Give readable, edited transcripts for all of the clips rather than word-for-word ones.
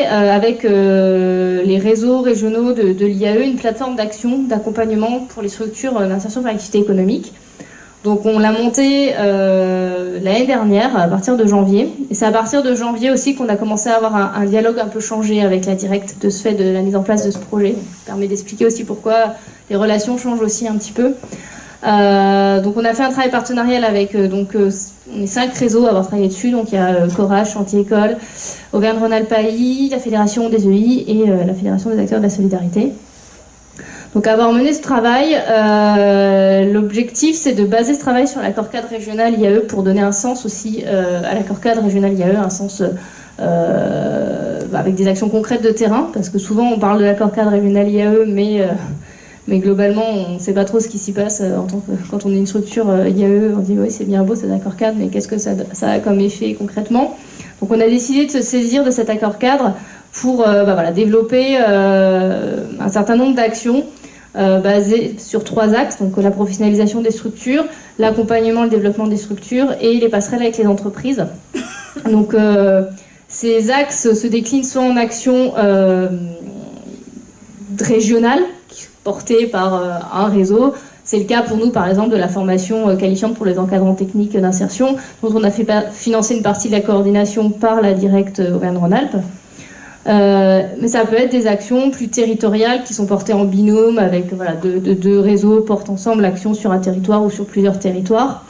avec les réseaux régionaux de l'IAE une plateforme d'action, d'accompagnement pour les structures d'insertion vers l'activité économique. Donc on l'a montée l'année dernière, à partir de janvier. Et c'est à partir de janvier aussi qu'on a commencé à avoir un dialogue un peu changé avec la Directe de ce fait de la mise en place de ce projet. Ça permet d'expliquer aussi pourquoi les relations changent aussi un petit peu. Donc on a fait un travail partenarial avec on est 5 réseaux à avoir travaillé dessus. Donc il y a Courage, Chantier École, Auvergne-Rhône-Alpes AI, la Fédération des EI et la Fédération des acteurs de la solidarité. Donc avoir mené ce travail, l'objectif c'est de baser ce travail sur l'accord cadre régional IAE pour donner un sens aussi à l'accord cadre régional IAE, un sens avec des actions concrètes de terrain, parce que souvent on parle de l'accord cadre régional IAE, mais globalement on ne sait pas trop ce qui s'y passe quand on est une structure IAE, on dit oui c'est bien beau cet accord cadre, mais qu'est-ce que ça a comme effet concrètement? Donc on a décidé de se saisir de cet accord cadre pour développer un certain nombre d'actions basées sur 3 axes, donc la professionnalisation des structures, l'accompagnement et le développement des structures et les passerelles avec les entreprises. Donc ces axes se déclinent soit en actions régionales, portées par un réseau. C'est le cas pour nous, par exemple, de la formation qualifiante pour les encadrants techniques d'insertion, dont on a fait financer une partie de la coordination par la Directe Auvergne-Rhône-Alpes. Mais ça peut être des actions plus territoriales qui sont portées en binôme avec deux réseaux portent ensemble l'action sur un territoire ou sur plusieurs territoires.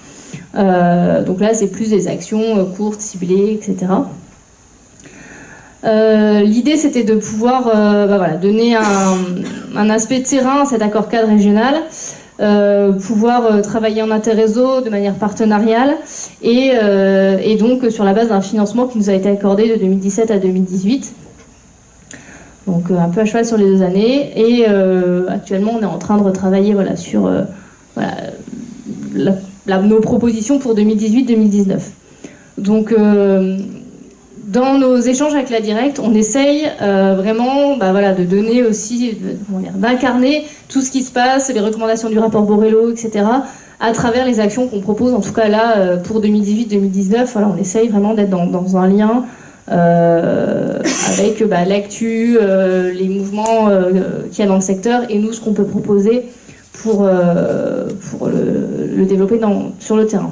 Donc là, c'est plus des actions courtes, ciblées, etc. L'idée, c'était de pouvoir donner un aspect terrain à cet accord cadre régional, pouvoir travailler en interréseau de manière partenariale et donc sur la base d'un financement qui nous a été accordé de 2017 à 2018. Donc un peu à cheval sur les 2 années. Et actuellement, on est en train de retravailler sur nos propositions pour 2018-2019. Donc dans nos échanges avec la Directe, on essaye vraiment de donner aussi, d'incarner tout ce qui se passe, les recommandations du rapport Borrello, etc., à travers les actions qu'on propose, en tout cas là, pour 2018-2019. On essaye vraiment d'être dans un lien avec l'actu, les mouvements qu'il y a dans le secteur, et nous, ce qu'on peut proposer pour le développer sur le terrain.